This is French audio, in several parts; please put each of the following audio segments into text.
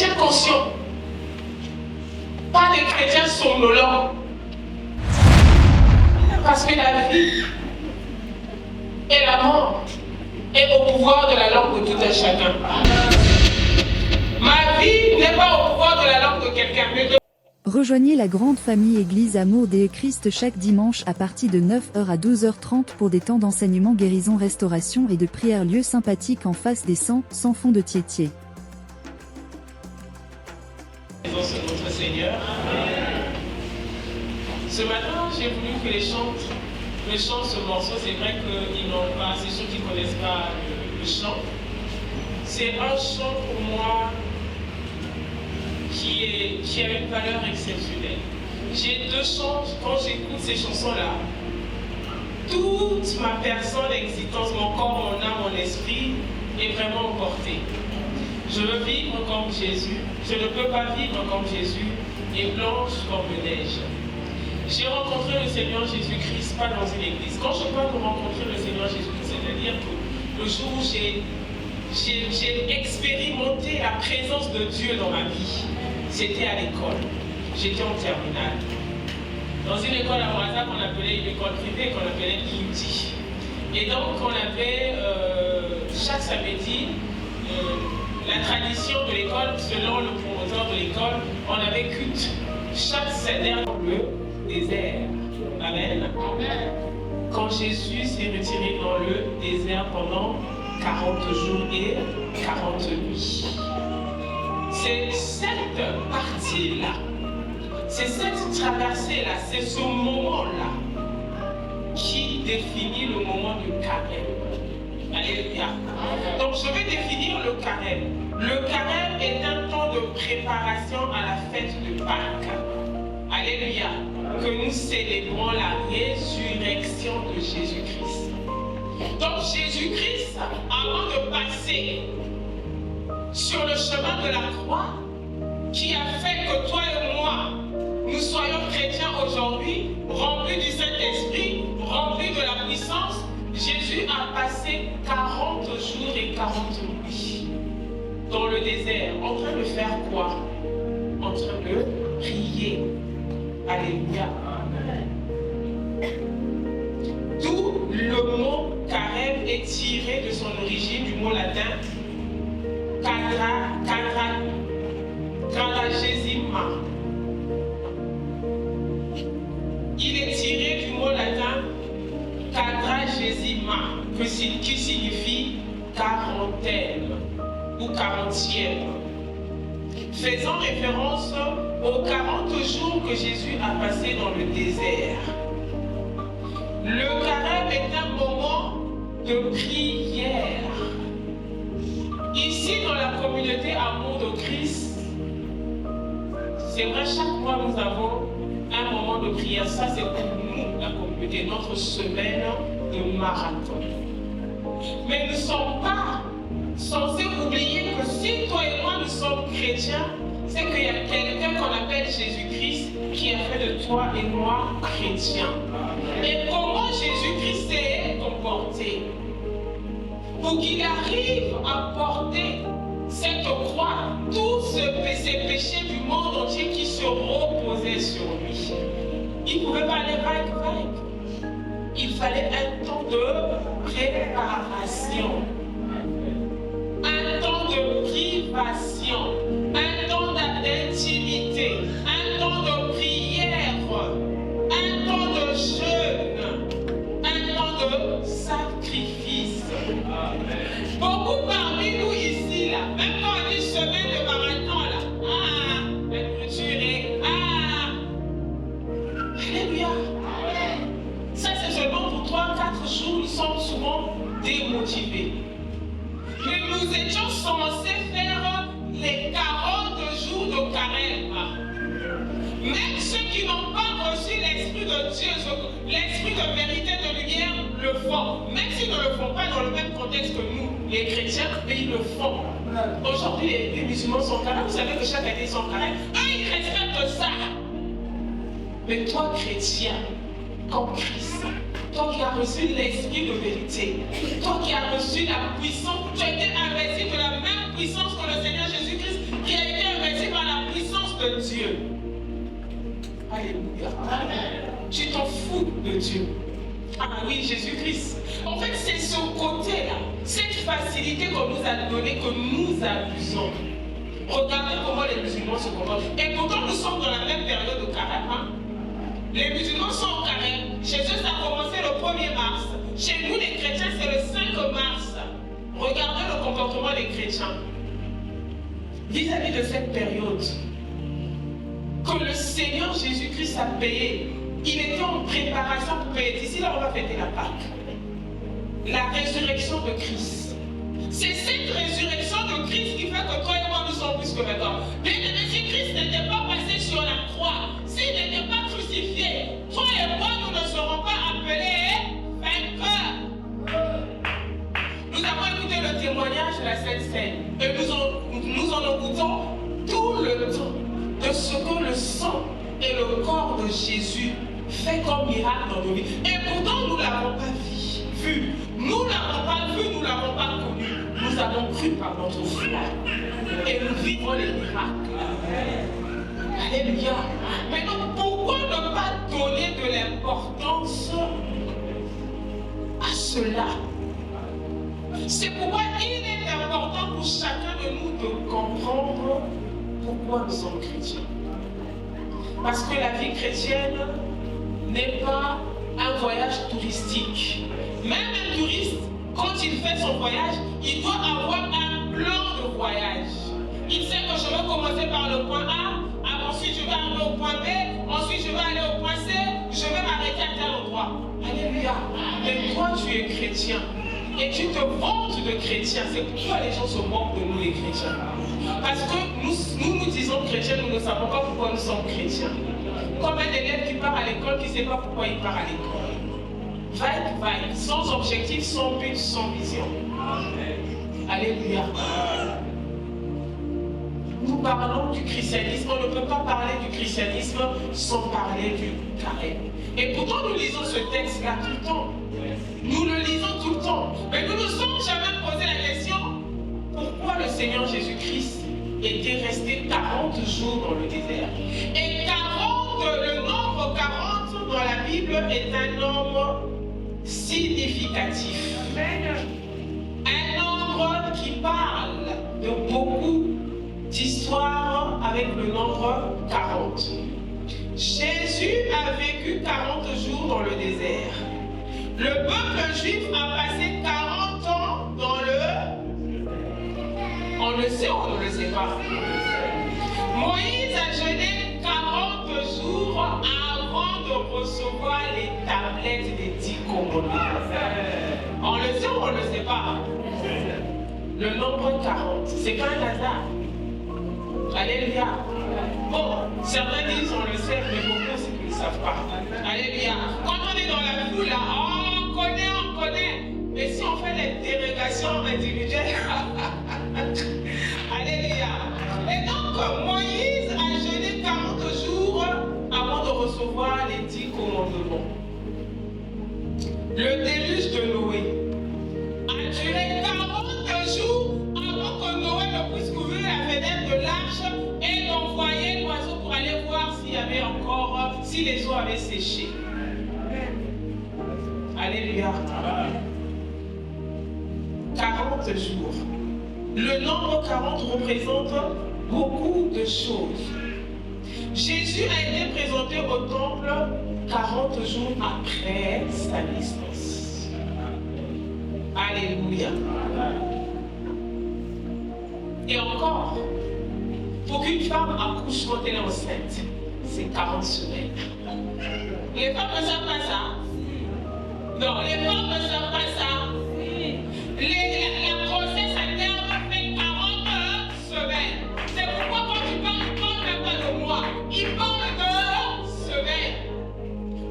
chrétiens conscients, pas des chrétiens somnolents. Parce que la vie et la mort est au pouvoir de la langue de tout un chacun. Ma vie n'est pas au pouvoir de la langue de quelqu'un, mais de... Rejoignez la grande famille Église Amour de Christ chaque dimanche à partir de 9h à 12h30 pour des temps d'enseignement, guérison, restauration et de prière. Lieu sympathique en face des 100, sans fond de Thiétier. C'est notre Seigneur. Ce matin, j'ai voulu que les chantent ce morceau. C'est vrai qu'ils n'ont pas, c'est ceux qui ne connaissent pas le chant. C'est un chant pour moi qui a une valeur exceptionnelle. J'ai deux chants, quand j'écoute ces chansons-là, toute ma personne, existence, mon corps, mon âme, mon esprit est vraiment emporté. Je veux vivre comme Jésus. Je ne peux pas vivre comme Jésus et blanche comme neige. J'ai rencontré le Seigneur Jésus-Christ, pas dans une église. Quand je parle de rencontrer le Seigneur Jésus-Christ, c'est-à-dire que le jour où j'ai expérimenté la présence de Dieu dans ma vie, c'était à l'école. J'étais en terminale. Dans une école à Mouraza qu'on appelait une école privée, qu'on appelait IUT. Et donc on avait chaque samedi, la tradition de l'école, selon le promoteur de l'école, on avait culte chaque samedi dans le désert. Amen. Quand Jésus s'est retiré dans le désert pendant 40 jours et 40 nuits. C'est cette partie-là, c'est cette traversée-là, c'est ce moment-là qui définit le moment du carême. Alléluia. Donc je vais définir le carême. Le carême est un temps de préparation à la fête de Pâques. Alléluia. Que nous célébrons la résurrection de Jésus-Christ. Donc Jésus-Christ, avant de passer sur le chemin de la croix, qui a fait que toi et moi, nous soyons chrétiens aujourd'hui, remplis du Saint-Esprit, remplis de la puissance, Jésus a passé 40 jours et 40 nuits dans le désert, en train de faire quoi? En train de prier. Alléluia. D'où le mot carême est tiré de son origine du mot latin quadragesima. Il est tiré du mot latin quadragesima, qui signifie quarantaine ou quarantième, faisant référence aux 40 jours que Jésus a passé dans le désert. Le carême est un moment de prière. Ici, dans la communauté Amour de Christ, c'est vrai, chaque mois nous avons un moment de prière. Ça, c'est pour nous, la communauté, notre semaine de marathon. Mais nous ne sommes pas censés oublier que si toi et moi nous sommes chrétiens, c'est qu'il y a quelqu'un qu'on appelle Jésus-Christ qui a fait de toi et moi chrétiens. Et comment Jésus-Christ s'est comporté pour qu'il arrive à porter cette croix, tous ces péchés du monde entier qui se reposaient sur lui. Il ne pouvait pas aller vague. Il fallait un temps de préparation, un temps de privation, un temps d'intimité, un temps de prière, un temps de jeûne, un temps de sacrifice. Beaucoup parmi nous ici, là, même quand on dit semaine de marathon, là, la nourriture est, alléluia. Ça, c'est seulement pour 3-4 jours, nous sommes souvent démotivés. Mais nous étions censés faire les 40 jours de carême. Même ceux qui n'ont pas reçu l'Esprit de Dieu, l'Esprit de vérité, de lumière, le font. Même s'ils ne le font pas dans le même contexte que nous, les chrétiens, mais ils le font. Aujourd'hui, les musulmans sont carême. Vous savez que chaque année, ils sont carême. Eux, ils respectent ça. Mais toi, chrétien, comme Christ, toi qui as reçu l'Esprit de vérité, toi qui as reçu la puissance, tu as été investi de la même puissance que le Seigneur Jésus-Christ, qui a été investi de Dieu. Alléluia. Tu t'en fous de Dieu. Ah oui, Jésus-Christ. En fait, c'est ce côté-là, cette facilité qu'on nous a donnée, que nous abusons. Regardez comment les musulmans se comportent. Et pourtant, nous sommes dans la même période de carême. Hein? Les musulmans sont en carême. Chez eux, ça a commencé le 1er mars. Chez nous, les chrétiens, c'est le 5 mars. Regardez le comportement des chrétiens vis-à-vis de cette période que le Seigneur Jésus-Christ a payé. Il était en préparation pour payer. D'ici là, on va fêter la Pâque. La résurrection de Christ. C'est cette résurrection de Christ qui fait que toi et moi, nous sommes plus que maintenant. Mais si Christ n'était pas passé sur la croix, s'il n'était pas crucifié, toi et moi, nous ne serons pas appelés vainqueurs. Nous avons écouté le témoignage de la Sainte Seine et nous en écoutons tout le temps de ce que le sang et le corps de Jésus fait comme miracle dans nos vies. Et pourtant, nous ne l'avons pas vu. Nous ne l'avons pas vu, nous ne l'avons pas connu. Nous avons cru par notre foi. Et nous vivons les miracles. Alléluia. Maintenant, pourquoi ne pas donner de l'importance à cela? C'est pourquoi il est important pour chacun de nous de comprendre pourquoi nous sommes chrétiens. Parce que la vie chrétienne n'est pas un voyage touristique. Même un touriste, quand il fait son voyage, il doit avoir un plan de voyage. Il sait que je vais commencer par le point A, ensuite je vais arriver au point B, ensuite je vais aller au point C, je vais m'arrêter à tel endroit. Alléluia. Mais toi, tu es chrétien. Et tu te vantes de chrétien. C'est pourquoi les gens se moquent de nous, les chrétiens. Parce que nous disons chrétiens, nous ne savons pas pourquoi nous sommes chrétiens. Comme un élève qui part à l'école, qui ne sait pas pourquoi il part à l'école. Vague, sans objectif, sans but, sans vision. Alléluia. Nous parlons du christianisme, on ne peut pas parler du christianisme sans parler du carême. Et pourtant, nous lisons ce texte-là tout le temps. Nous le lisons tout le temps. Mais nous ne nous sommes jamais posé la question pourquoi le Seigneur Jésus-Christ était resté 40 jours dans le désert. Et 40, le nombre 40 dans la Bible est un nombre significatif. Un nombre qui parle de beaucoup d'histoires avec le nombre 40. Jésus a vécu 40 jours dans le désert. Le peuple juif a passé 40 ans dans le... On le sait ou on ne le sait pas? Moïse a jeûné 40 jours avant de recevoir les tablettes des 10 commandements. On le sait ou on ne le sait pas? Le nombre 40, c'est pas un hasard. Alléluia. Bon, certains disent on le sait, mais beaucoup c'est qu'ils ne savent pas. Alléluia. Quand on est dans la foule là, on connaît. Mais si on fait les dérogations individuelles, alléluia. Et donc, Moïse a jeûné 40 jours avant de recevoir les 10 commandements. Le déluge de Noé a duré 40 jours avant que Noé ne puisse ouvrir la fenêtre de l'arche et d'envoyer l'oiseau pour aller voir s'il y avait encore, si les eaux avaient séché. Alléluia. 40 jours. Le nombre 40 représente beaucoup de choses. Jésus a été présenté au temple 40 jours après sa naissance. Alléluia. Et encore, pour qu'une femme accouche quand elle est enceinte, c'est 40 semaines. Les femmes ne savent pas ça. Non, les femmes ne savent pas ça. La grossesse à terme fait 40 semaines. C'est pourquoi quand tu parles, il ne parle même pas de mois. Il parle de semaines.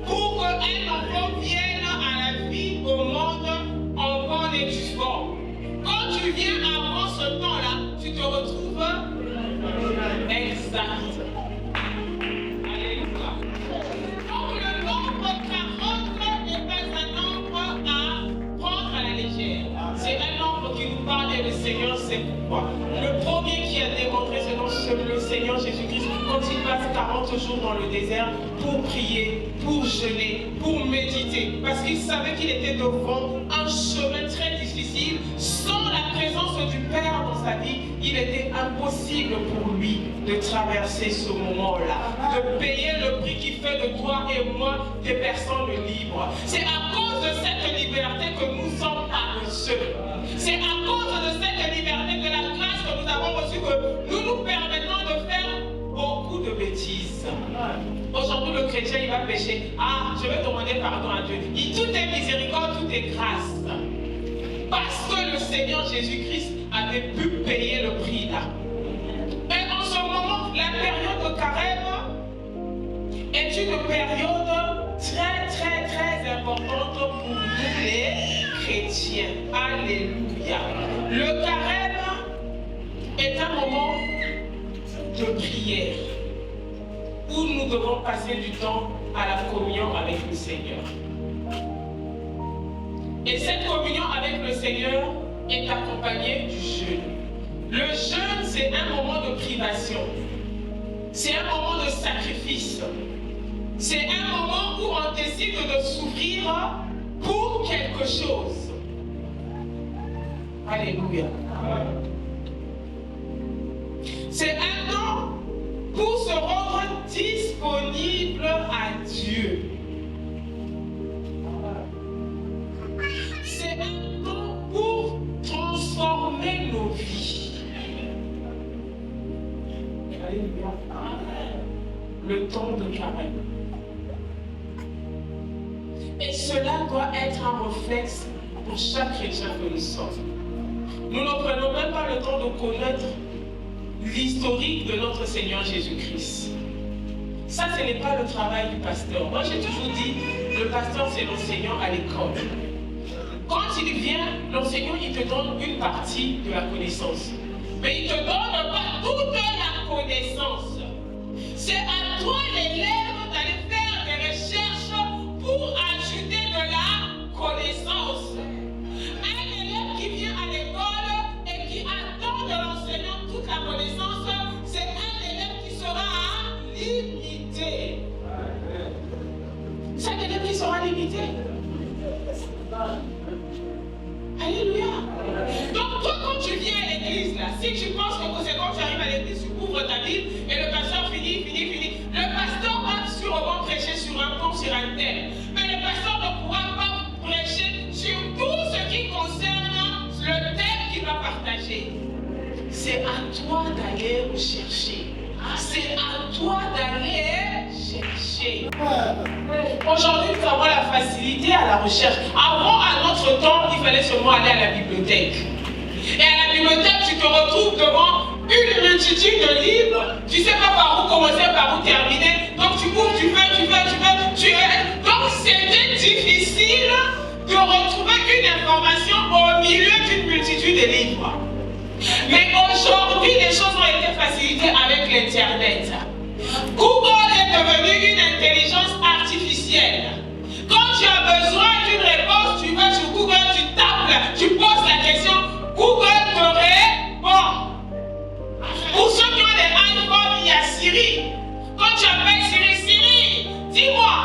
Pour qu'un enfant vienne à la vie au monde en bonne et due forme. Quand tu viens avant ce temps-là, tu te retrouves exact. Alléluia. Donc le nombre 40 n'est pas un nombre à prendre à la légère. C'est un nombre qui nous parle et le Seigneur sait pourquoi. Le premier qui a démontré ce nom, c'est le Seigneur Jésus-Christ. quand il passe 40 jours dans le désert pour prier, pour jeûner, pour méditer, parce qu'il savait qu'il était devant un chemin très difficile. Sans la présence du Père dans sa vie, il était impossible pour lui de traverser ce moment-là, de payer le prix qui fait de toi et moi des personnes libres. C'est à cause de cette liberté que nous sommes paresseux. C'est à cause de cette liberté, de la grâce que nous avons reçue, que nous nous permettons de faire beaucoup de bêtises. Aujourd'hui, le chrétien, il va pécher. Ah, je vais demander pardon à Dieu. Tout est miséricorde, tout est grâce. Parce que le Seigneur Jésus-Christ avait pu payer le prix là. Et en ce moment, la période de carême est une période très importante pour nous les chrétiens. Alléluia. Le carême est un moment de prière où nous devons passer du temps à la communion avec le Seigneur. Et cette communion avec le Seigneur est accompagnée du jeûne. Le jeûne, c'est un moment de privation. C'est un moment de sacrifice. C'est un moment où on décide de souffrir pour quelque chose. Alléluia. C'est un temps pour se rendre disponible à Dieu. C'est un temps pour transformer nos vies. Alléluia. Le temps de carême. Et cela doit être un réflexe pour chaque chrétien que nous sommes. Nous ne prenons même pas le temps de connaître l'historique de notre Seigneur Jésus-Christ. Ça, ce n'est pas le travail du pasteur. Moi, j'ai toujours dit, le pasteur, c'est l'enseignant à l'école. Quand il vient, l'enseignant, il te donne une partie de la connaissance. Mais il ne te donne pas toute la connaissance. C'est à toi, l'élève, d'aller faire des recherches pour ajouter de la connaissance. Un élève qui vient à l'école et qui attend de l'enseignant toute la connaissance, c'est un élève qui sera limité. C'est un élève qui sera limité. Alléluia. Donc toi, quand tu viens à l'église, là, si tu penses que c'est quand tu arrives à l'église, tu ouvres ta Bible et le pasteur finit. Le pasteur va sûrement prêcher sur un pont, sur un thème. Mais le pasteur ne pourra pas prêcher sur tout ce qui concerne le thème qu'il va partager. C'est à toi d'aller chercher. C'est à toi d'aller chercher. Aujourd'hui, nous avons la facilité à la recherche. Avant, à notre temps, il fallait seulement aller à la bibliothèque. Et à la bibliothèque, tu te retrouves devant une multitude de livres. Tu ne sais pas par où commencer, par où terminer. Donc tu ouvres, tu fais. Donc c'était difficile de retrouver une information au milieu d'une multitude de livres. Mais aujourd'hui, les choses ont été facilitées avec l'Internet. Google est devenu une intelligence artificielle. Quand tu as besoin d'une réponse, tu vas sur Google, tu tapes, tu poses la question, Google te répond. Pour ceux qui ont des iPhones, il y a Siri. Quand tu appelles Siri, dis-moi,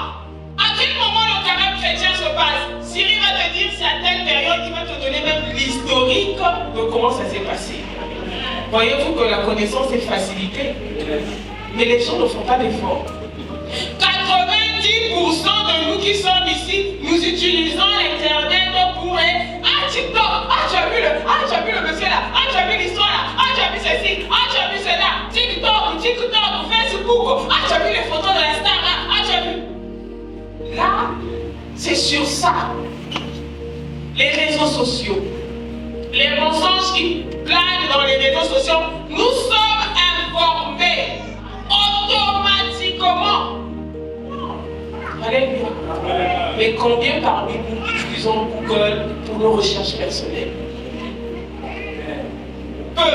à quel moment le carême chrétien se passe? Siri va te dire c'est à telle période, il va te donner même l'historique de comment ça s'est passé. Voyez-vous que la connaissance est facilitée. Mais les gens ne font pas d'efforts. 90% de nous qui sommes ici, nous utilisons l'Internet pour TikTok, tu as vu le monsieur là, tu as vu l'histoire là, tu as vu ceci, tu as vu cela, TikTok, Facebook, tu as vu les photos de la star là, tu as vu. Là, c'est sur ça. Les réseaux sociaux, les mensonges qui planent dans les réseaux sociaux, nous sommes informés automatiquement. Alléluia. Mais combien parmi nous utilisons Google pour nos recherches personnelles? Peu.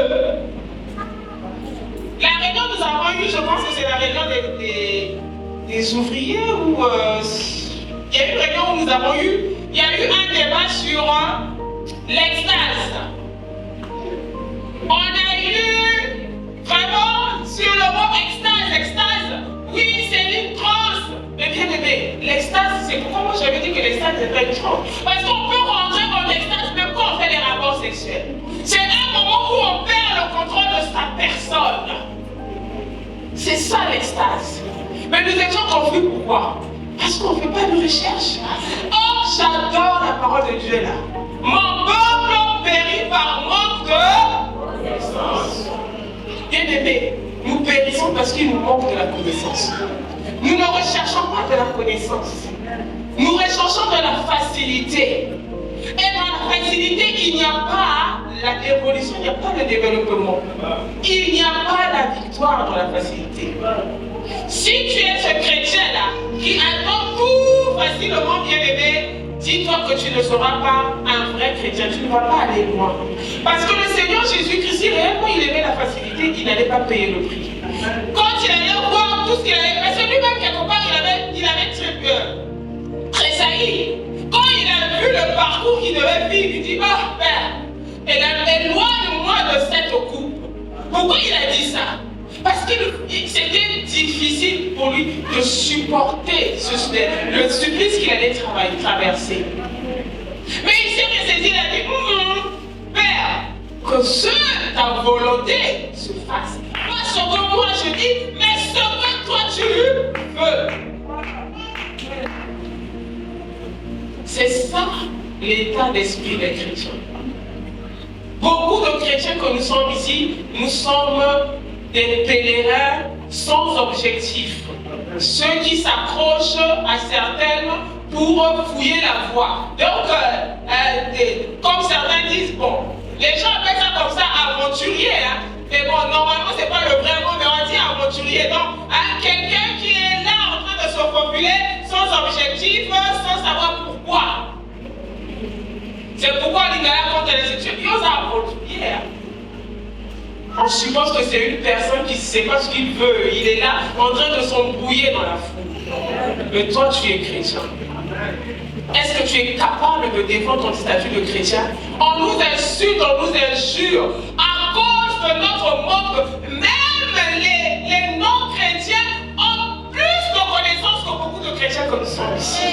La réunion que nous avons eue, je pense que c'est la réunion des ouvriers où il y a eu une réunion où nous avons eu, il y a eu un débat sur l'extase. On a eu vraiment sur le mot extase. C'est pourquoi moi j'avais dit que l'extase est très grande. Parce qu'on peut rentrer en extase même quand on fait des rapports sexuels. C'est un moment où on perd le contrôle de sa personne. C'est ça l'extase. Mais nous étions confus, pourquoi? Parce qu'on ne fait pas de recherche. Oh, j'adore la parole de Dieu là. Mon peuple périt par manque de connaissance. Bien aimé, nous périssons parce qu'il nous manque de la connaissance. Nous ne recherchons pas de la connaissance. Nous recherchons de la facilité. Et dans la facilité, il n'y a pas l'évolution, il n'y a pas le développement. Il n'y a pas la victoire dans la facilité. Si tu es ce chrétien-là qui attend tout facilement, bien aimé, dis-toi que tu ne seras pas un vrai chrétien, tu ne vas pas aller loin. Parce que le Seigneur Jésus-Christ, si réellement il aimait la facilité, il n'allait pas payer le prix. Quand il allait voir tout ce qu'il avait, parce que lui-même, quelque part, il avait tressailli. Quand il a vu le parcours qu'il devait vivre, il dit, oh Père, éloigne-moi de cette coupe. Pourquoi il a dit ça? Parce que c'était difficile pour lui de supporter le supplice qu'il allait traverser. Mais il s'est ressaisi, il a dit, Père, que ta volonté se fasse. Pas ce que moi je dis, mais ce que toi tu veux. C'est ça l'état d'esprit des chrétiens. Beaucoup de chrétiens que nous sommes ici, nous sommes des pèlerins sans objectif. Ceux qui s'accrochent à certaines pour fouiller la voie. Donc, comme certains disent, bon, les gens appellent ça comme ça aventurier. Hein? Mais bon, normalement, c'est pas le vrai mot, mais on dit aventurier. Donc, quelqu'un qui est là en train de se faufiler sans objectif, sans savoir pourquoi. C'est pourquoi l'Ingala, quand elle est étudiée, on s'aventurier. On suppose que c'est une personne qui ne sait pas ce qu'il veut. Il est là en train de s'embrouiller dans la foule. Mais toi, tu es chrétien. Est-ce que tu es capable de défendre ton statut de chrétien? On nous insulte, on nous injure. À cause de notre manque, même les non-chrétiens ont plus de connaissances que beaucoup de chrétiens comme nous sommes ici.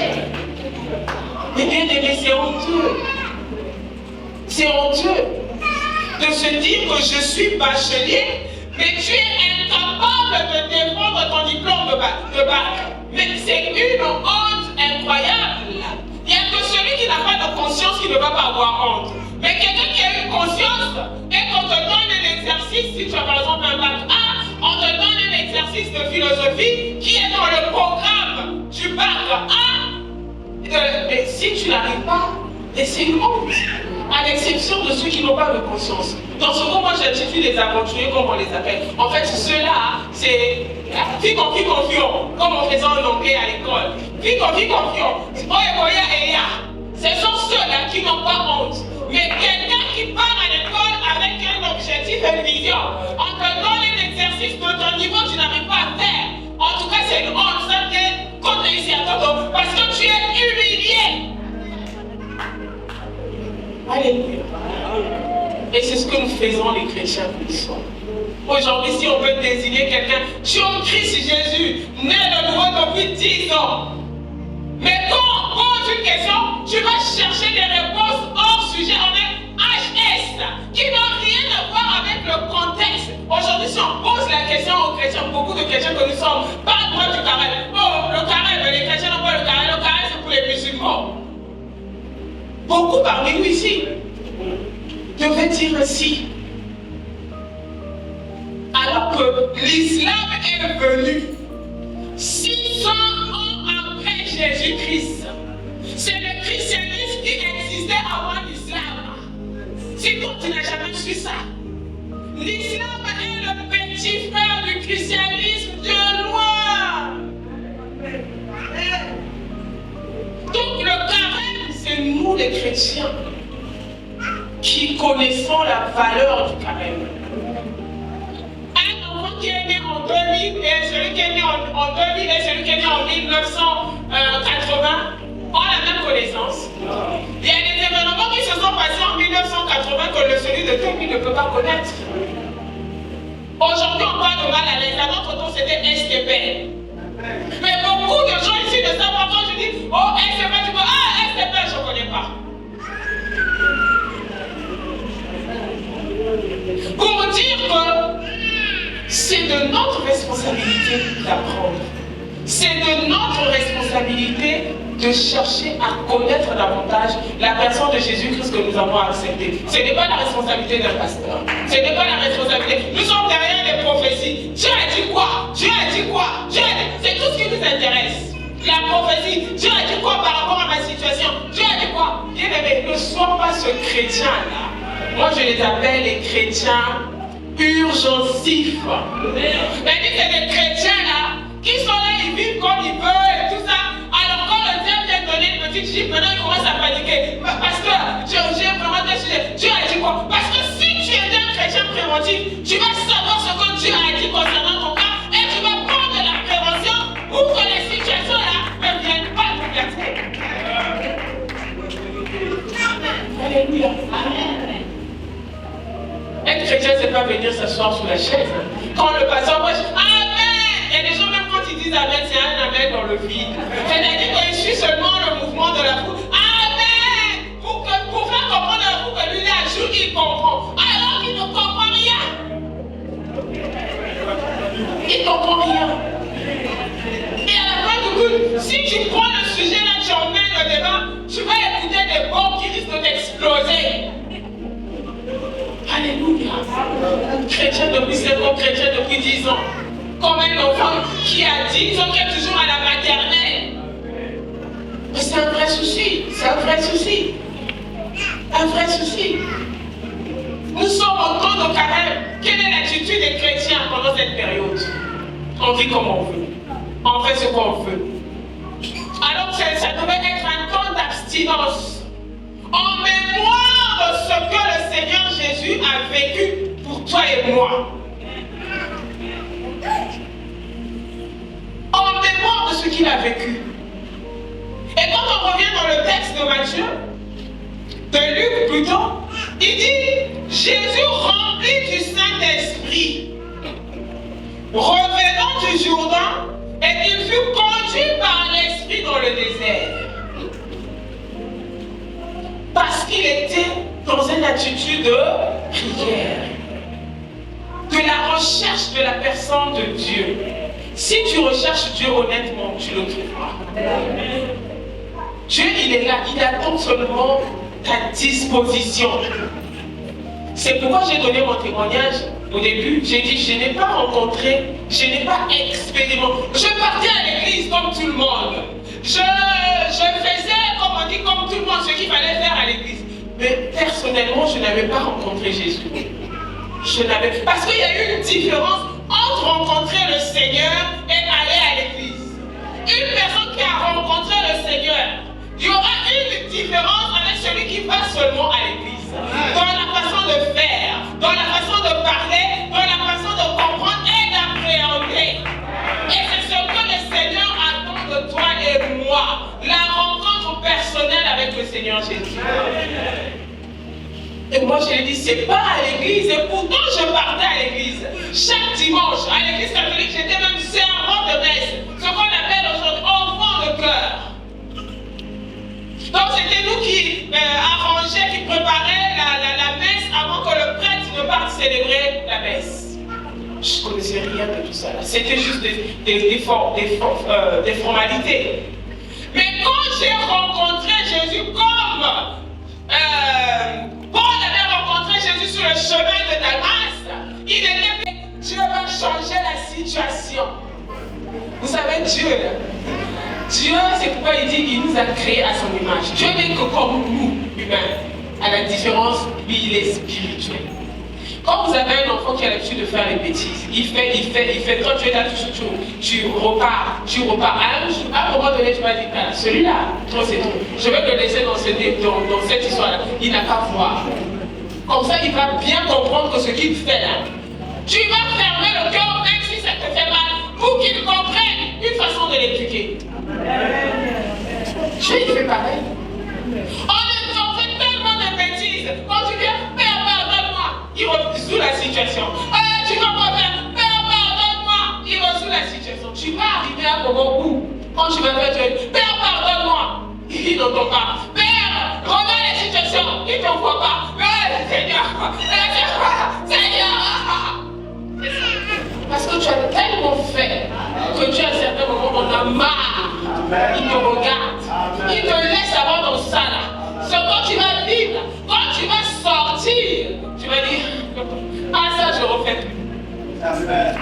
Mais bien aimé, c'est honteux. C'est honteux de se dire que je suis bachelier, mais tu es incapable de défendre ton diplôme de bac. Mais c'est une honte incroyable. Il n'y a que celui qui n'a pas de conscience qui ne va pas avoir honte. Mais quelqu'un qui a une conscience, et qu'on te donne un exercice, si tu as par exemple un bac A, on te donne un exercice de philosophie qui est dans le programme du bac A. Mais si tu n'arrives pas, c'est une honte. À l'exception de ceux qui n'ont pas de conscience. Dans ce cas, moi j'intitule les aventuriers comme on les appelle. En fait, ceux-là, c'est confiant, comme on faisait en anglais à l'école. Confiant. Ce sont ceux-là qui n'ont pas honte. Mais quelqu'un qui part à l'école avec un objectif et une vision, on te donne un exercice de ton niveau, tu n'arrives pas à faire. En tout cas, c'est une honte, ça que quand tu es ici à Toto, parce que tu es humilié. Alléluia. Et c'est ce que nous faisons les chrétiens que nous sommes. Aujourd'hui, si on veut désigner quelqu'un, tu es en Christ Jésus, né de nouveau depuis 10 ans. Mais quand on pose une question, tu vas chercher des réponses hors sujet. On est HS, qui n'ont rien à voir avec le contexte. Aujourd'hui, si on pose la question aux chrétiens, beaucoup de chrétiens que nous sommes, parle-moi du carême. Oh, le carême, les chrétiens n'ont pas le carême c'est pour les musulmans. Beaucoup parmi nous ici devaient dire ainsi. Alors que l'islam est venu 600 ans après Jésus-Christ. C'est le christianisme qui existait avant l'islam. Si toi tu n'as jamais su ça, l'islam est le petit frère du christianisme de loin. Donc le carême, c'est nous les chrétiens qui connaissons la valeur du carême. Un enfant qui est né en 2000 et celui qui est né en 2000 et celui qui est né en 1980 ont la même connaissance. Il y a des événements qui se sont passés en 1980 que celui de 2000 ne peut pas connaître. Aujourd'hui, on parle de mal à l'aise. À notre temps, c'était STP. Mais beaucoup de gens ici ne savent pas. Quand je dis, oh, c'est de notre responsabilité d'apprendre. C'est de notre responsabilité de chercher à connaître davantage la personne de Jésus-Christ que nous avons acceptée. Ce n'est pas la responsabilité d'un pasteur. Ce n'est pas la responsabilité. Nous sommes derrière les prophéties. Dieu a dit quoi? Dieu a dit quoi? Dieu a dit... C'est tout ce qui nous intéresse. La prophétie. Dieu a dit quoi par rapport à ma situation? Dieu a dit quoi? Bien aimé, ne sois pas ce chrétien-là. Moi, je les appelle les chrétiens urgensifs. Mais c'est des chrétiens-là qui sont là, ils vivent comme ils veulent et tout ça. Alors quand le diable vient donner une petite chiffre, maintenant ils commencent à paniquer. Pasteur, j'ai vraiment des sujets. Dieu a dit quoi? Parce que si tu étais un chrétien préventif, tu vas savoir ce que Dieu a dit concernant ton cas et tu vas prendre de la prévention pour que les situations-là ne viennent pas te gâter. Alléluia. Amen. Être chrétien, c'est pas venir s'asseoir sous la chaise. Quand le pasteur prêche, Amen! Il y a des gens, même quand ils disent Amen, c'est un Amen dans le vide. C'est-à-dire qu'ils suivent seulement le mouvement de la foule. Amen! Pour faire comprendre à vous que lui, là, jour, il comprend. Alors qu'il ne comprend rien. Il ne comprend rien. Et à la fin du coup, si tu prends le sujet là, tu emmènes le débat, tu vas écouter des bombes qui risquent d'exploser. Alléluia. Chrétien depuis 5 ans, chrétien depuis 10 ans. Comme un enfant qui a 10 ans, qui est toujours à la maternelle. Mais c'est un vrai souci. C'est un vrai souci. Un vrai souci. Nous sommes en temps de carême. Quelle est l'attitude des chrétiens pendant cette période? On vit comme on veut. On fait ce qu'on veut. Alors ça devait être un temps d'abstinence. En mémoire de ce que le Seigneur Jésus a vécu pour toi et moi. En mémoire de ce qu'il a vécu. Et quand on revient dans le texte de Matthieu, de Luc plutôt, il dit Jésus rempli du Saint-Esprit, revenant du Jourdain, et il fut conduit par l'Esprit dans le désert. Parce qu'il était dans une attitude de prière, de la recherche de la personne de Dieu. Si tu recherches Dieu honnêtement, tu le trouveras. Dieu, il est là, il attend seulement ta disposition. C'est pourquoi j'ai donné mon témoignage au début. J'ai dit, je n'ai pas rencontré, je n'ai pas expérimenté. Je partais à l'église comme tout le monde. Je faisais, comme on dit, comme tout le monde, ce qu'il fallait faire à l'église. Mais personnellement, je n'avais pas rencontré Jésus. Parce qu'il y a eu une différence entre rencontrer le Seigneur et aller à l'église. Une personne qui a rencontré le Seigneur, il y aura une différence avec celui qui va seulement à l'église. Dans la façon de faire, dans la façon de parler, dans la façon de comprendre et d'appréhender. Et c'est ce que le Seigneur attend de toi et moi. La rencontre personnelle avec le Seigneur Jésus. Et moi je lui ai dit, c'est pas à l'église. Et pourtant je partais à l'église. Chaque dimanche, à l'église catholique, j'étais même servant de messe. Ce qu'on appelle aujourd'hui enfant de cœur. Donc c'était nous qui arrangeaient, qui préparaient la messe avant que le prêtre ne parte célébrer la messe. Je ne connaissais rien de tout ça. C'était juste des formalités. Mais quand j'ai rencontré Jésus comme Paul avait rencontré Jésus sur le chemin de Damas, il était Dieu va changer la situation. Vous savez, Dieu, c'est pourquoi il dit qu'il nous a créés à son image. Dieu n'est que comme nous, humains. À la différence, lui, il est spirituel. Quand vous avez un enfant qui a l'habitude de faire des bêtises, il fait, quand tu es là, tu repars. À un moment donné, tu vas dire, ah, celui-là, toi c'est tout. Je vais le laisser dans cette histoire-là. Il n'a pas voir. Comme ça, il va bien comprendre que ce qu'il fait là, tu vas fermer le cœur, même si ça te fait mal, pour qu'il comprenne une façon de l'éduquer. Dieu, il fait pareil. On fait tellement de bêtises. Quand tu viens, Père, pardonne-moi, il résout la situation. Tu comprends bien, Père, pardonne-moi, il résout la situation. Tu vas arriver à un moment où, quand tu vas faire, tu vas dire, Père, pardonne-moi, il n'entend pas. Père, regarde la situation, il ne t'envoie pas. Seigneur, Seigneur. Parce que tu as tellement fait que tu, à un certain moment, on a marre. Il te regarde. Il te laisse avoir dans ça là. C'est quand tu vas vivre, quand tu vas sortir, tu vas dire, ah ça je refais plus.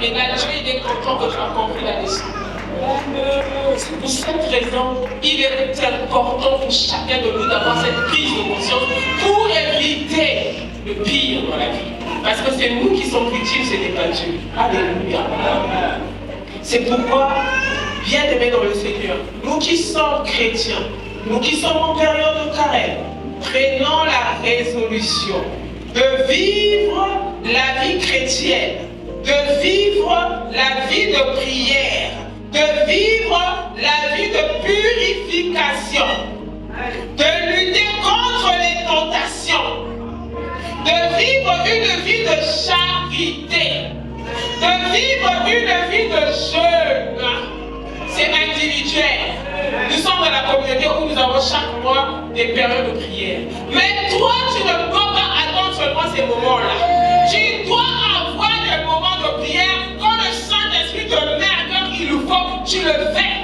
Et là, Dieu il est content que tu as compris la leçon. C'est pour cette raison, il est important pour chacun de nous d'avoir cette prise de conscience pour éviter le pire dans la vie. Parce que c'est nous qui sommes victimes, ce n'est pas Dieu. Alléluia. C'est pourquoi, bien-aimés dans le Seigneur, nous qui sommes chrétiens, nous qui sommes en période de carême, prenons la résolution de vivre la vie chrétienne, de vivre la vie de prière, de vivre la vie de purification, de lutter contre les tentations, de vivre une vie de charité, de vivre une vie de jeûne. C'est individuel. Nous sommes dans la communauté où nous avons chaque mois des périodes de prière. Mais toi, tu ne peux pas attendre seulement ces moments-là. Tu dois avoir des moments de prière. Quand le Saint-Esprit te met à cœur qu'il le faut, tu le fais.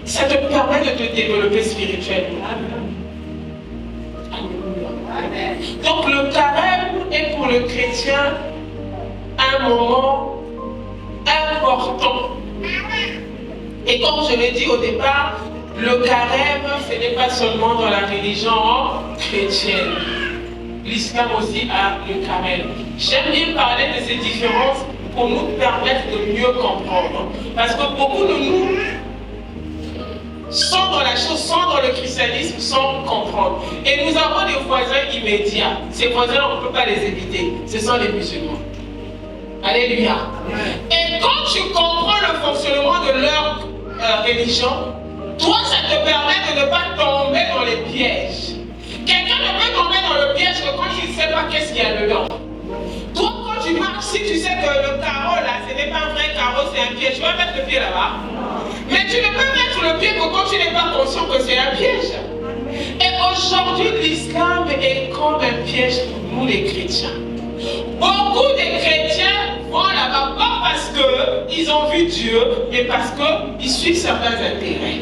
Ça te permet de te développer spirituellement. Donc le carême est pour le chrétien un moment important. Et comme je l'ai dit au départ, le carême, ce n'est pas seulement dans la religion chrétienne. L'islam aussi a le carême. J'aime bien parler de ces différences pour nous permettre de mieux comprendre. Parce que beaucoup de nous sont dans la chose, sont dans le christianisme sans comprendre. Et nous avons des voisins immédiats. Ces voisins, on ne peut pas les éviter. Ce sont les musulmans. Alléluia. Et quand tu comprends le fonctionnement de leur religion, toi, ça te permet de ne pas tomber dans les pièges. Quelqu'un ne peut tomber dans le piège que quand il ne sait pas qu'est-ce qu'il y a dedans. Toi, quand tu marches, si tu sais que le carreau là, ce n'est pas un vrai carreau, c'est un piège, tu vas mettre le pied là-bas. Mais tu ne peux mettre le pied que quand tu n'es pas conscient que c'est un piège. Et aujourd'hui, l'islam est comme un piège pour nous les chrétiens. Beaucoup de chrétiens vont là-bas, pas parce qu'ils ont vu Dieu, mais parce qu'ils suivent certains intérêts.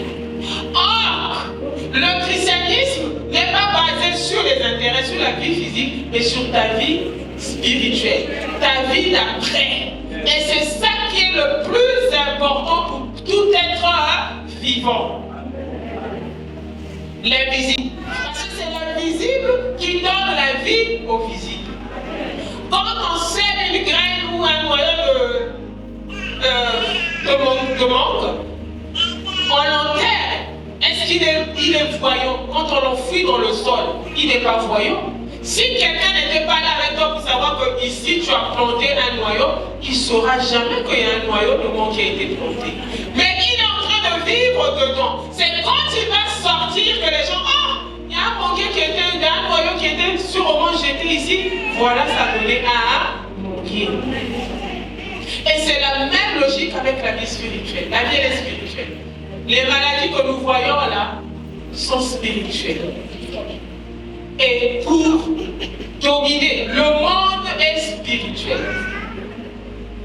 Or, le christianisme n'est pas basé sur les intérêts, sur la vie physique, mais sur ta vie spirituelle, ta vie d'après. Et c'est ça qui est le plus important pour tout être vivant. L'invisible. Parce que c'est l'invisible qui donne la vie au visible. Quand on sème une graine ou un noyau de mangue, on l'enterre. Est-ce qu'il est voyant? Quand on l'enfuit dans le sol, il n'est pas voyant. Si quelqu'un n'était pas là avec toi pour savoir que ici tu as planté un noyau, il ne saura jamais qu'il y a un noyau de mangue qui a été planté. Mais il est en train de vivre dedans. C'est quand il va sortir que les gens, oh, il y a un manguier qui était, il y a un noyau qui était sûrement jeté ici. Voilà, ça donnait un manguier. Et c'est la même logique avec la vie spirituelle. La vie elle est spirituelle. Les maladies que nous voyons là sont spirituelles. Et pour dominer, le monde est spirituel.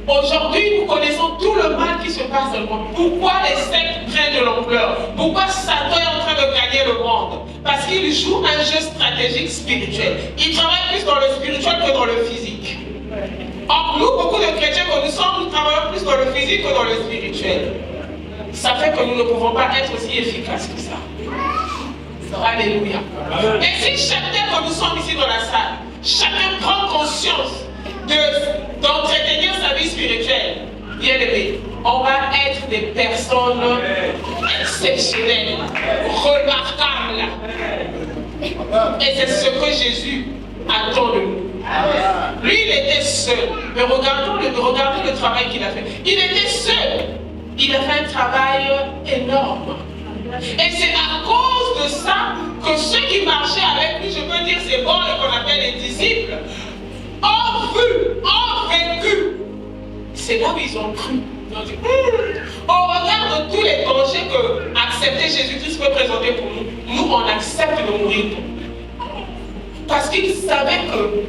Aujourd'hui, nous connaissons tout le mal qui se passe dans le monde. Pourquoi les sectes prennent de l'ampleur? Pourquoi Satan est en train de gagner le monde? Parce qu'il joue un jeu stratégique spirituel. Il travaille plus dans le spirituel que dans le physique. Or, nous, beaucoup de chrétiens que nous sommes, nous travaillons plus dans le physique que dans le spirituel. Ça fait que nous ne pouvons pas être aussi efficaces que ça. Alléluia. Et si chacun que nous sommes ici dans la salle, chacun prend conscience d'entretenir sa vie spirituelle, bien aimé, on va être des personnes exceptionnelles, remarquables. Et c'est ce que Jésus attend de nous. Lui, il était seul. Mais regardez le travail qu'il a fait. Il était seul. Il a fait un travail énorme. Et c'est à cause de ça que ceux qui marchaient avec lui, je peux dire c'est bon et qu'on appelle les disciples, ont vu, ont vécu. C'est là où ils ont cru. Ils ont dit, au regard de tous les dangers que accepter Jésus-Christ peut présenter pour nous, nous on accepte de mourir pour lui. Parce qu'ils savaient que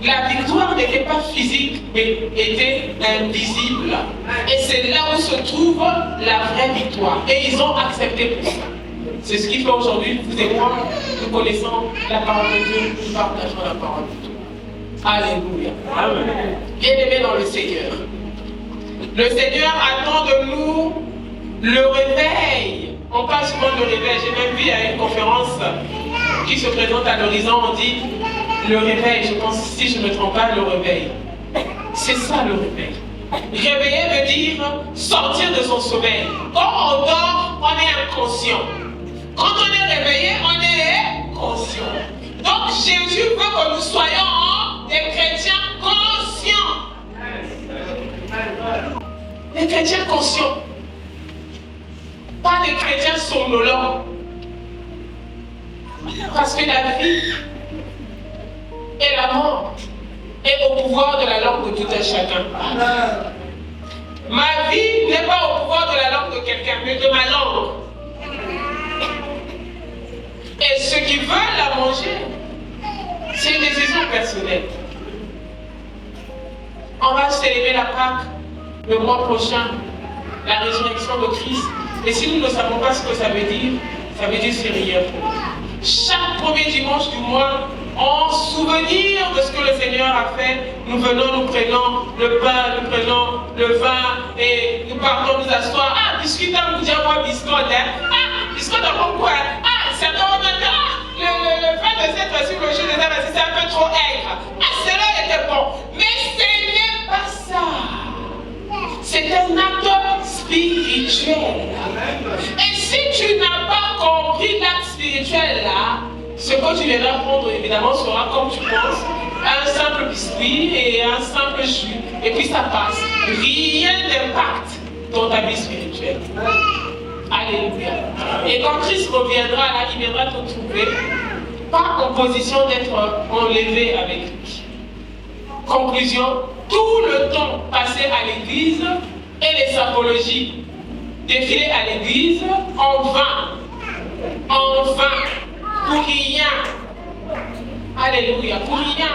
La victoire n'était pas physique, mais était invisible. Et c'est là où se trouve la vraie victoire. Et ils ont accepté pour ça. C'est ce qui fait aujourd'hui, vous et moi, nous connaissons la parole de Dieu, nous partageons la parole de Dieu. Alléluia. Amen. Bien-aimés dans le Seigneur. Le Seigneur attend de nous le réveil. On parle souvent de réveil. J'ai même vu à une conférence qui se présente à l'horizon, on dit le réveil. Je pense, si je ne me trompe pas, le réveil. C'est ça le réveil. Réveiller veut dire sortir de son sommeil. Quand on dort, on est inconscient. Quand on est réveillé, on est conscient. Donc Jésus veut que nous soyons des chrétiens conscients. Des chrétiens conscients. Pas des chrétiens somnolents. Parce que la vie et la mort est au pouvoir de la langue de tout un chacun. Ma vie n'est pas au pouvoir de la langue de quelqu'un, mais de ma langue. Et ceux qui veulent la manger, c'est une décision personnelle. On va célébrer la Pâque le mois prochain, la résurrection de Christ. Et si nous ne savons pas ce que ça veut dire c'est rien. Chaque premier dimanche du mois, en souvenir de ce que le Seigneur a fait, nous venons, nous prenons le pain, nous prenons le vin et nous partons nous asseoir. Ah, biscuit, vous dire moi biscotte, hein? Ah, biscotte, on quoi? Ah, certains vont dire, ah, le vin de cette fois-ci, le jus de cette fois-ci, c'est un peu trop aigre. Ah, cela était bon. Mais ce n'est pas ça. C'est un acte spirituel. Et si tu n'as pas compris l'acte spirituel là, ce que tu viendras prendre évidemment sera comme tu penses, un simple biscuit et un simple jus, et puis ça passe. Rien d'impact dans ta vie spirituelle. Alléluia. Et quand Christ reviendra là, il viendra te trouver, pas en position d'être enlevé avec lui. Conclusion, tout le temps passé à l'église et les symbologies défilées à l'église en vain, pour rien. Alléluia, pour rien.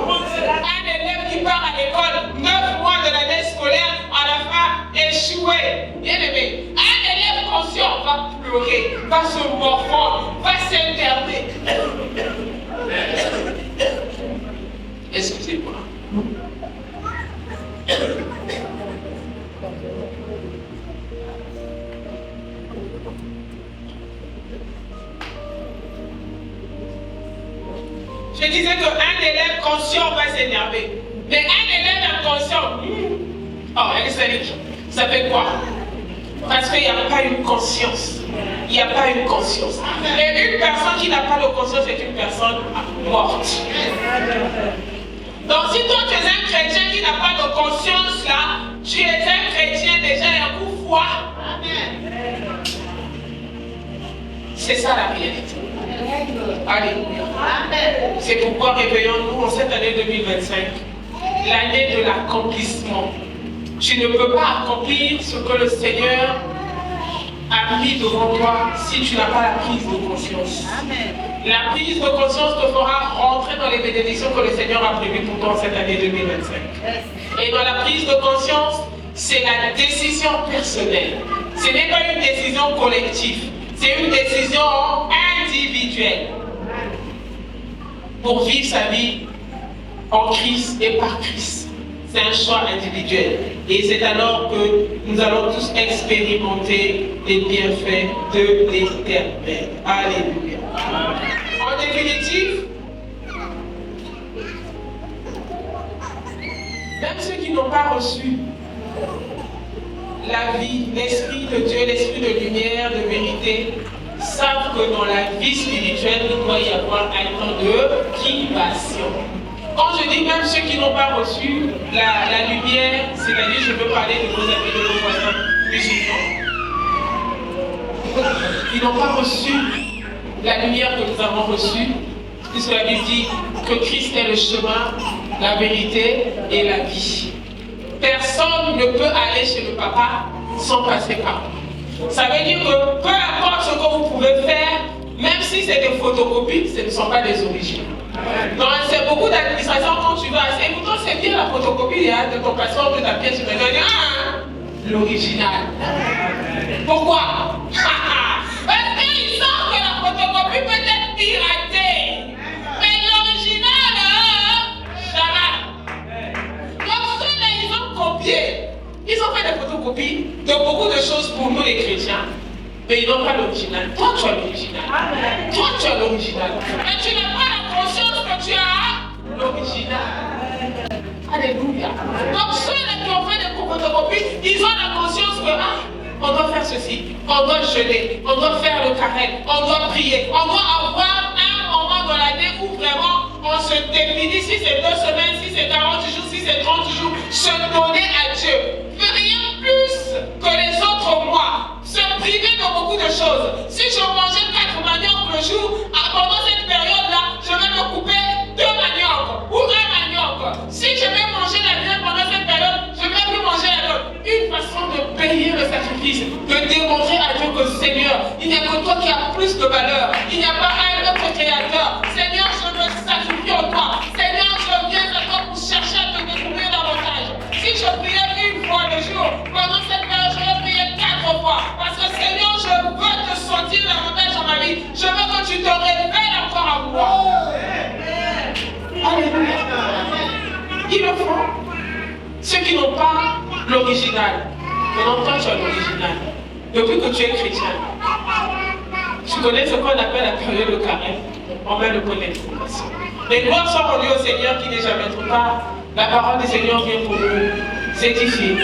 Un élève qui part à l'école 9 mois de l'année scolaire, à la fin échoué. Bien aimé, un élève conscient va pleurer, va se morfondre, va s'interner. Excusez-moi. Je disais qu'un élève conscient va s'énerver. Mais un élève inconscient, ça fait quoi? Parce qu'il n'y a pas une conscience. Il n'y a pas une conscience. Et une personne qui n'a pas de conscience est une personne morte. Donc si toi tu es un chrétien qui n'a pas de conscience là, tu es un chrétien déjà un coup froid. C'est ça la réalité. Alléluia. C'est pourquoi réveillons-nous en cette année 2025, l'année de l'accomplissement. Tu ne peux pas accomplir ce que le Seigneur a mis devant toi si tu n'as pas la prise de conscience. La prise de conscience te fera rentrer dans les bénédictions que le Seigneur a prévues pour toi en cette année 2025. Et dans la prise de conscience, c'est la décision personnelle. Ce n'est pas une décision collective, c'est une décision individuelle pour vivre sa vie en Christ et par Christ. C'est un choix individuel. Et c'est alors que nous allons tous expérimenter les bienfaits de l'Éternel. Alléluia. En définitive, même ceux qui n'ont pas reçu la vie, l'Esprit de Dieu, l'Esprit de lumière, de vérité, savent que dans la vie spirituelle, il doit y avoir un temps de privation. Quand je dis même ceux qui n'ont pas reçu la lumière, c'est-à-dire je veux parler de vos amis, de vos voisins musulmans. Ils n'ont pas reçu la lumière que nous avons reçue, puisque la Bible dit que Christ est le chemin, la vérité et la vie. Personne ne peut aller chez le Papa sans passer par nous. Ça veut dire que peu importe ce que vous pouvez faire, même si c'est des photocopies, ce ne sont pas des originaux. Donc c'est beaucoup d'administration quand tu vas. Et pourtant c'est bien la photocopie hein, de ton passeport, de ta pièce, tu me donnes l'original. Pourquoi? Parce qu'ils savent que la photocopie peut être piratée. Mais l'original, jamais. Donc ceux-là, ils ont copié. Ils ont fait des photocopies de beaucoup de choses pour nous les chrétiens. Mais ils n'ont pas l'original. Toi, tu as l'original. Toi, tu as l'original. Mais tu n'as pas la conscience que tu as l'original. Alléluia. Donc ceux-là qui ont fait des photocopies, ils ont la conscience que on doit faire ceci, on doit jeûner, on doit faire le carême, on doit prier, on doit avoir un moment dans l'année où vraiment on se définit si c'est 2 semaines, si c'est 40 jours, si c'est 30 jours, se donner à Dieu. Rien plus que les autres mois. Se priver de beaucoup de choses. Si je mangeais 4 maniocs le jour, pendant cette période-là, je vais me couper 2 maniocs ou 1 manioc. Si je vais manger la viande pendant cette période, je ne vais plus manger la viande. Une façon de payer le sacrifice, de démontrer à Dieu que Seigneur, il n'y a que toi qui as plus de valeur. Il n'y a pas un autre créateur. Seigneur, je me sacrifie en toi. Seigneur, je viens à toi pour chercher à te découvrir davantage. Si je priais une fois le jour, pendant cette période, je vais prier 4 fois. Parce que Seigneur, je veux te sentir davantage dans ma vie. Je veux que tu te révèles encore à moi. Alléluia. Ils le font. Ceux qui n'ont pas l'original. Maintenant, toi, tu as l'original. Depuis que tu es chrétien, tu connais ce qu'on appelle la période de carême. On va le connaître. Les gloires sont rendues au Seigneur qui n'est jamais trop tard. La parole du Seigneur vient pour nous édifier,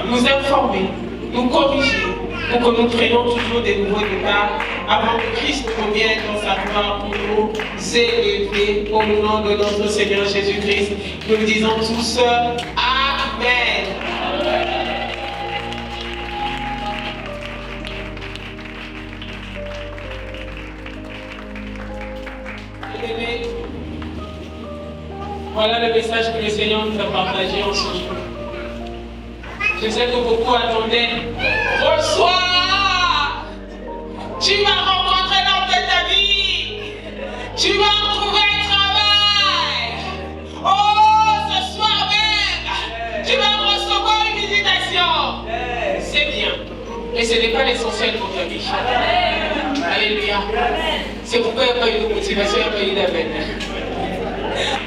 nous informer, nous corriger, pour que nous prenions toujours des nouveaux départs avant que Christ revienne dans sa gloire pour nous élever au nom de notre Seigneur Jésus-Christ. Nous le disons tous, Amen. Bien-aimés, voilà le message que le Seigneur nous a partagé en ce jour. Je sais que beaucoup attendaient. Reçois! Tu vas rencontrer l'homme de ta vie. Tu vas retrouver un travail. Oh, ce soir même, tu vas recevoir une visitation. C'est bien. Mais ce n'est pas l'essentiel pour ta vie. Alléluia. C'est pourquoi il n'y a pas eu de motivation, il n'y a pas eu d'appel.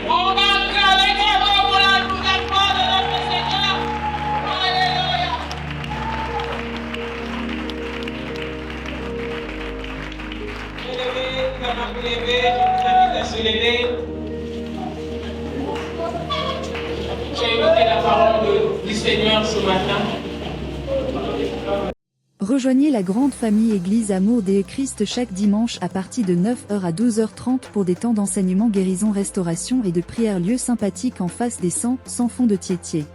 On va travailler pour la gloire de notre Seigneur. Alléluia. Élevez, nous allons vous lever, je vous invite à se lever. J'ai écouté la parole du Seigneur ce matin. Rejoignez la grande famille Église Amour de Christ chaque dimanche à partir de 9h à 12h30 pour des temps d'enseignement guérison restauration et de prière lieu sympathique en face des 100 sans fond de Thiétier.